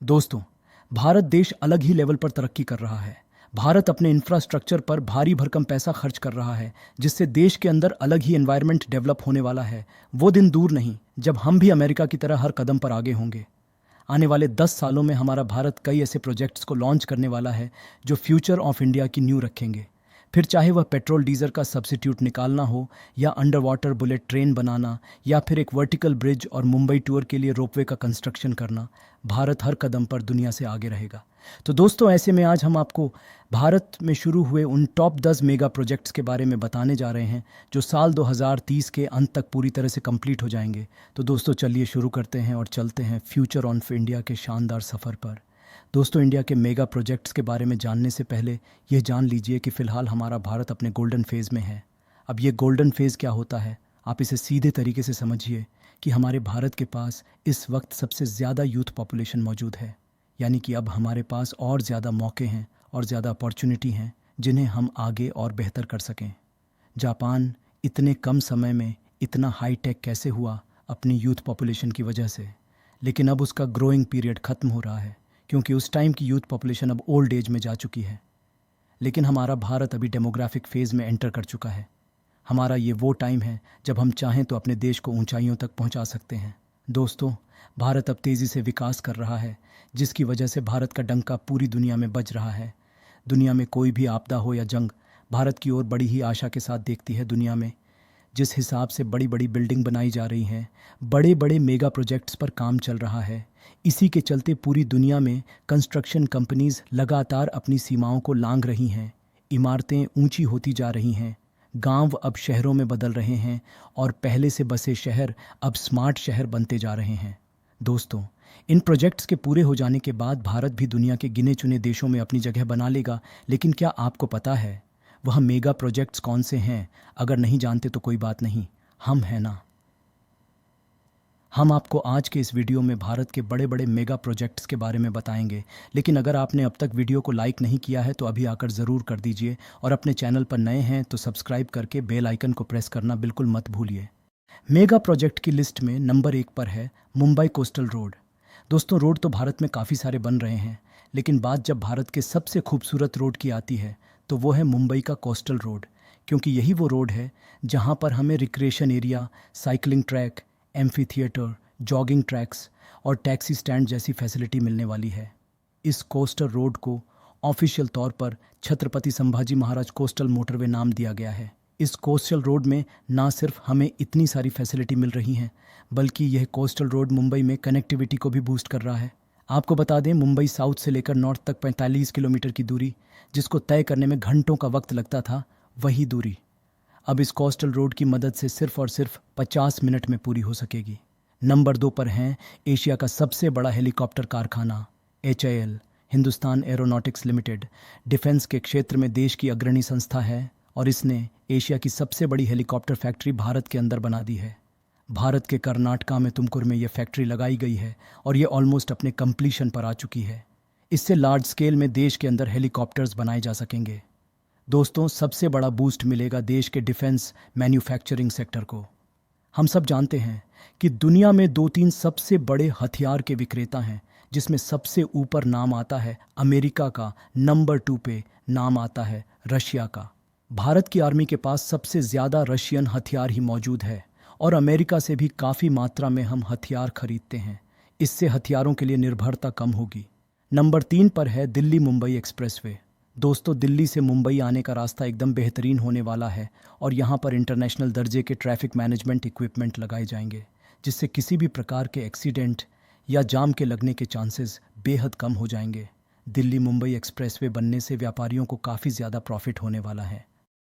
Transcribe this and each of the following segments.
दोस्तों, भारत देश अलग ही लेवल पर तरक्की कर रहा है। भारत अपने इंफ्रास्ट्रक्चर पर भारी भरकम पैसा खर्च कर रहा है, जिससे देश के अंदर अलग ही एनवायरनमेंट डेवलप होने वाला है। वो दिन दूर नहीं जब हम भी अमेरिका की तरह हर कदम पर आगे होंगे। आने वाले 10 सालों में हमारा भारत कई ऐसे प्रोजेक्ट्स को लॉन्च करने वाला है जो फ्यूचर ऑफ इंडिया की नींव रखेंगे। फिर चाहे वह पेट्रोल डीजल का सब्सिट्यूट निकालना हो, या अंडर वाटर बुलेट ट्रेन बनाना, या फिर एक वर्टिकल ब्रिज और मुंबई टूर के लिए रोपवे का कंस्ट्रक्शन करना, भारत हर कदम पर दुनिया से आगे रहेगा। तो दोस्तों, ऐसे में आज हम आपको भारत में शुरू हुए उन टॉप 10 मेगा प्रोजेक्ट्स के बारे में बताने जा रहे हैं जो साल 2030 के अंत तक पूरी तरह से कंप्लीट हो जाएंगे। तो दोस्तों, चलिए शुरू करते हैं और चलते हैं फ्यूचर ऑफ इंडिया के शानदार सफ़र पर। दोस्तों, इंडिया के मेगा प्रोजेक्ट्स के बारे में जानने से पहले यह जान लीजिए कि फ़िलहाल हमारा भारत अपने गोल्डन फेज़ में है। अब ये गोल्डन फेज़ क्या होता है, आप इसे सीधे तरीके से समझिए कि हमारे भारत के पास इस वक्त सबसे ज़्यादा यूथ पॉपुलेशन मौजूद है। यानी कि अब हमारे पास और ज़्यादा मौके हैं और ज़्यादा अपॉर्चुनिटी हैं जिन्हें हम आगे और बेहतर कर सकें। जापान इतने कम समय में इतना हाई टेक कैसे हुआ? अपनी यूथ पॉपुलेशन की वजह से। लेकिन अब उसका ग्रोइंग पीरियड ख़त्म हो रहा है, क्योंकि उस टाइम की यूथ पॉपुलेशन अब ओल्ड एज में जा चुकी है। लेकिन हमारा भारत अभी डेमोग्राफिक फेज़ में एंटर कर चुका है। हमारा ये वो टाइम है जब हम चाहें तो अपने देश को ऊंचाइयों तक पहुंचा सकते हैं। दोस्तों, भारत अब तेज़ी से विकास कर रहा है, जिसकी वजह से भारत का डंका पूरी दुनिया में बज रहा है। दुनिया में कोई भी आपदा हो या जंग, भारत की ओर बड़ी ही आशा के साथ देखती है दुनिया में। जिस हिसाब से बड़ी बड़ी बिल्डिंग बनाई जा रही हैं, बड़े बड़े मेगा प्रोजेक्ट्स पर काम चल रहा है, इसी के चलते पूरी दुनिया में कंस्ट्रक्शन कंपनीज लगातार अपनी सीमाओं को लांघ रही हैं। इमारतें ऊंची होती जा रही हैं, गांव अब शहरों में बदल रहे हैं और पहले से बसे शहर अब स्मार्ट शहर बनते जा रहे हैं। दोस्तों, इन प्रोजेक्ट्स के पूरे हो जाने के बाद भारत भी दुनिया के गिने चुने देशों में अपनी जगह बना लेगा। लेकिन क्या आपको पता है वह मेगा प्रोजेक्ट्स कौन से हैं? अगर नहीं जानते तो कोई बात नहीं, हम हैं ना। हम आपको आज के इस वीडियो में भारत के बड़े बड़े मेगा प्रोजेक्ट्स के बारे में बताएंगे। लेकिन अगर आपने अब तक वीडियो को लाइक नहीं किया है तो अभी आकर ज़रूर कर दीजिए, और अपने चैनल पर नए हैं तो सब्सक्राइब करके बेल आइकन को प्रेस करना बिल्कुल मत भूलिए। मेगा प्रोजेक्ट की लिस्ट में नंबर 1 पर है मुंबई कोस्टल रोड। दोस्तों, रोड तो भारत में काफ़ी सारे बन रहे हैं, लेकिन बात जब भारत के सबसे खूबसूरत रोड की आती है तो वो है मुंबई का कोस्टल रोड। क्योंकि यही वो रोड है जहाँ पर हमें recreation area, cycling track, amphi theatre, jogging tracks और टैक्सी स्टैंड जैसी फैसिलिटी मिलने वाली है। इस कोस्टल रोड को ऑफिशियल तौर पर छत्रपति संभाजी महाराज कोस्टल मोटरवे नाम दिया गया है। इस कोस्टल रोड में ना सिर्फ हमें इतनी सारी फैसिलिटी मिल रही हैं, बल्कि यह कोस्टल रोड मुंबई में कनेक्टिविटी को भी बूस्ट कर रहा है। आपको बता दें, मुंबई साउथ से लेकर नॉर्थ तक 45 किलोमीटर की दूरी, जिसको तय करने में घंटों का वक्त लगता था, वही दूरी अब इस कोस्टल रोड की मदद से सिर्फ और सिर्फ 50 मिनट में पूरी हो सकेगी। नंबर 2 पर हैं एशिया का सबसे बड़ा हेलीकॉप्टर कारखाना HAL, Hindustan aeronautics limited. Defence के क्षेत्र में देश की अग्रणी संस्था है और इसने एशिया की सबसे बड़ी हेलीकॉप्टर फैक्ट्री भारत के अंदर बना दी है। भारत के कर्नाटका में तुमकुर में यह फैक्ट्री लगाई गई है और ये ऑलमोस्ट अपने कंप्लीशन पर आ चुकी है। इससे लार्ज स्केल में देश के अंदर हेलीकॉप्टर्स बनाए जा सकेंगे। दोस्तों, सबसे बड़ा बूस्ट मिलेगा देश के डिफेंस मैन्युफैक्चरिंग सेक्टर को। हम सब जानते हैं कि दुनिया में 2-3 सबसे बड़े हथियार के विक्रेता हैं, जिसमें सबसे ऊपर नाम आता है अमेरिका का, नंबर 2 पे नाम आता है रशिया का। भारत की आर्मी के पास सबसे ज़्यादा रशियन हथियार ही मौजूद है और अमेरिका से भी काफ़ी मात्रा में हम हथियार खरीदते हैं। इससे हथियारों के लिए निर्भरता कम होगी। नंबर 3 पर है दिल्ली मुंबई एक्सप्रेसवे। दोस्तों, दिल्ली से मुंबई आने का रास्ता एकदम बेहतरीन होने वाला है और यहाँ पर इंटरनेशनल दर्जे के ट्रैफिक मैनेजमेंट इक्विपमेंट लगाए जाएंगे, जिससे किसी भी प्रकार के एक्सीडेंट या जाम के लगने के चांसेस बेहद कम हो जाएंगे। दिल्ली मुंबई एक्सप्रेसवे बनने से व्यापारियों को काफ़ी ज़्यादा प्रॉफिट होने वाला है।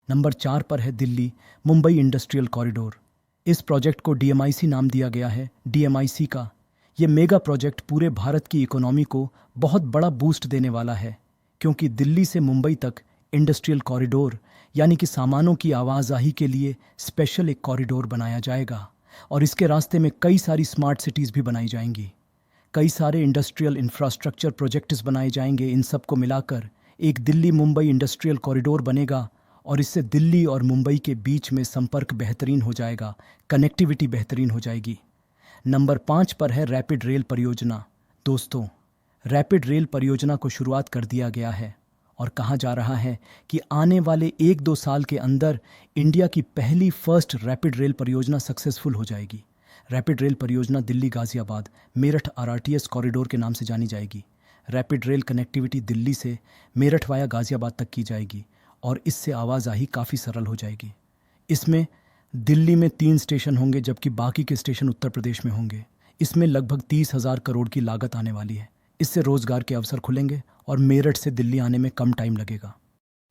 नंबर 4 पर है दिल्ली मुंबई इंडस्ट्रियल कॉरिडोर। इस प्रोजेक्ट को DMIC नाम दिया गया है, DMIC का। ये मेगा प्रोजेक्ट पूरे भारत की इकोनॉमी को बहुत बड़ा बूस्ट देने वाला है, क्योंकि दिल्ली से मुंबई तक इंडस्ट्रियल कॉरिडोर यानी कि सामानों की आवाजाही के लिए स्पेशल एक कॉरिडोर बनाया जाएगा और इसके रास्ते में कई सारी स्मार्ट सिटीज़ भी बनाई जाएंगी। कई सारे इंडस्ट्रियल इंफ्रास्ट्रक्चर प्रोजेक्ट्स बनाए जाएंगे। इन सब को मिलाकर एक दिल्ली मुंबई इंडस्ट्रियल कॉरिडोर बनेगा और इससे दिल्ली और मुंबई के बीच में संपर्क बेहतरीन हो जाएगा, कनेक्टिविटी बेहतरीन हो जाएगी। नंबर 5 पर है रैपिड रेल परियोजना। दोस्तों, रैपिड रेल परियोजना को शुरुआत कर दिया गया है और कहा जा रहा है कि आने वाले 1-2 साल के अंदर इंडिया की पहली फर्स्ट रैपिड रेल परियोजना सक्सेसफुल हो जाएगी। रैपिड रेल परियोजना दिल्ली गाजियाबाद मेरठ आरआरटीएस कॉरिडोर के नाम से जानी जाएगी। रैपिड रेल कनेक्टिविटी दिल्ली से मेरठ वाया गाजियाबाद तक की जाएगी और इससे आवाजाही काफ़ी सरल हो जाएगी। इसमें दिल्ली में 3 स्टेशन होंगे जबकि बाकी के स्टेशन उत्तर प्रदेश में होंगे। इसमें लगभग 30,000 करोड़ की लागत आने वाली है। इससे रोजगार के अवसर खुलेंगे और मेरठ से दिल्ली आने में कम टाइम लगेगा।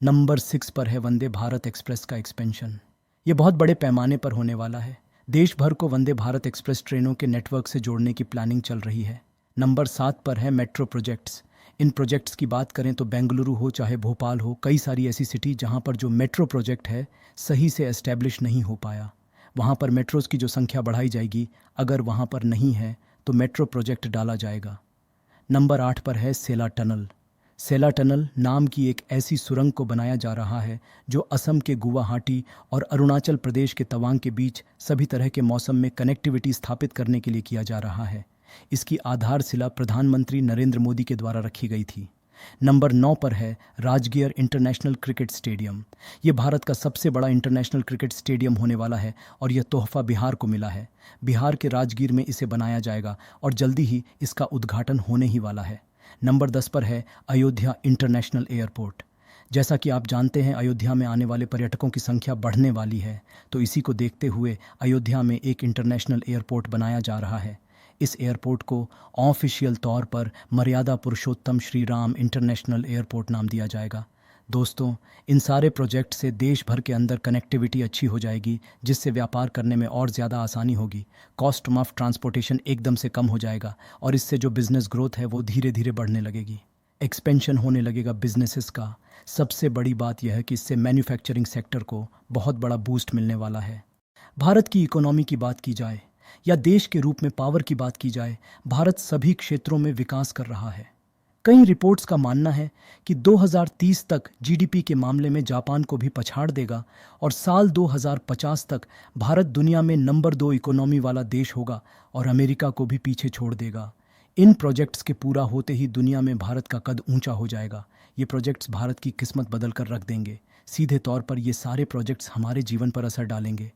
नंबर 6 पर है वंदे भारत एक्सप्रेस का एक्सपेंशन। ये बहुत बड़े पैमाने पर होने वाला है। देश भर को वंदे भारत एक्सप्रेस ट्रेनों के नेटवर्क से जोड़ने की प्लानिंग चल रही है। नंबर 7 पर है मेट्रो प्रोजेक्ट्स। इन प्रोजेक्ट्स की बात करें तो बेंगलुरु हो चाहे भोपाल हो, कई सारी ऐसी सिटी जहां पर जो मेट्रो प्रोजेक्ट है सही से एस्टैब्लिश नहीं हो पाया, वहां पर मेट्रोज़ की जो संख्या बढ़ाई जाएगी। अगर वहां पर नहीं है तो मेट्रो प्रोजेक्ट डाला जाएगा। नंबर 8 पर है सेला टनल। सेला टनल नाम की एक ऐसी सुरंग को बनाया जा रहा है जो असम के गुवाहाटी और अरुणाचल प्रदेश के तवांग के बीच सभी तरह के मौसम में कनेक्टिविटी स्थापित करने के लिए किया जा रहा है। इसकी आधारशिला प्रधानमंत्री नरेंद्र मोदी के द्वारा रखी गई थी। नंबर 9 पर है राजगिर इंटरनेशनल क्रिकेट स्टेडियम। ये भारत का सबसे बड़ा इंटरनेशनल क्रिकेट स्टेडियम होने वाला है और यह तोहफा बिहार को मिला है। बिहार के राजगीर में इसे बनाया जाएगा और जल्दी ही इसका उद्घाटन होने ही वाला है। नंबर 10 पर है अयोध्या इंटरनेशनल एयरपोर्ट। जैसा कि आप जानते हैं अयोध्या में आने वाले पर्यटकों की संख्या बढ़ने वाली है, तो इसी को देखते हुए अयोध्या में एक इंटरनेशनल एयरपोर्ट बनाया जा रहा है। इस एयरपोर्ट को ऑफिशियल तौर पर मर्यादा पुरुषोत्तम श्री राम इंटरनेशनल एयरपोर्ट नाम दिया जाएगा। दोस्तों, इन सारे प्रोजेक्ट से देश भर के अंदर कनेक्टिविटी अच्छी हो जाएगी, जिससे व्यापार करने में और ज़्यादा आसानी होगी। कॉस्ट ऑफ ट्रांसपोर्टेशन एकदम से कम हो जाएगा और इससे जो बिज़नेस ग्रोथ है वो धीरे धीरे बढ़ने लगेगी। एक्सपेंशन होने लगेगा बिजनेसेस का। सबसे बड़ी बात यह है कि इससे मैन्युफैक्चरिंग सेक्टर को बहुत बड़ा बूस्ट मिलने वाला है। भारत की इकोनॉमी की बात की जाए या देश के रूप में पावर की बात की जाए, भारत सभी क्षेत्रों में विकास कर रहा है। कई रिपोर्ट्स का मानना है कि 2030 तक जीडीपी के मामले में जापान को भी पछाड़ देगा और साल 2050 तक भारत दुनिया में नंबर 2 इकोनॉमी वाला देश होगा और अमेरिका को भी पीछे छोड़ देगा। इन प्रोजेक्ट्स के पूरा होते ही दुनिया में भारत का कद ऊंचा हो जाएगा। ये प्रोजेक्ट्स भारत की किस्मत बदल कर रख देंगे। सीधे तौर पर ये सारे प्रोजेक्ट्स हमारे जीवन पर असर डालेंगे।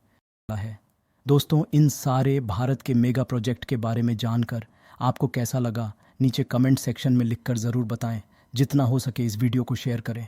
दोस्तों, इन सारे भारत के मेगा प्रोजेक्ट के बारे में जानकर आपको कैसा लगा, नीचे कमेंट सेक्शन में लिखकर ज़रूर बताएं। जितना हो सके इस वीडियो को शेयर करें।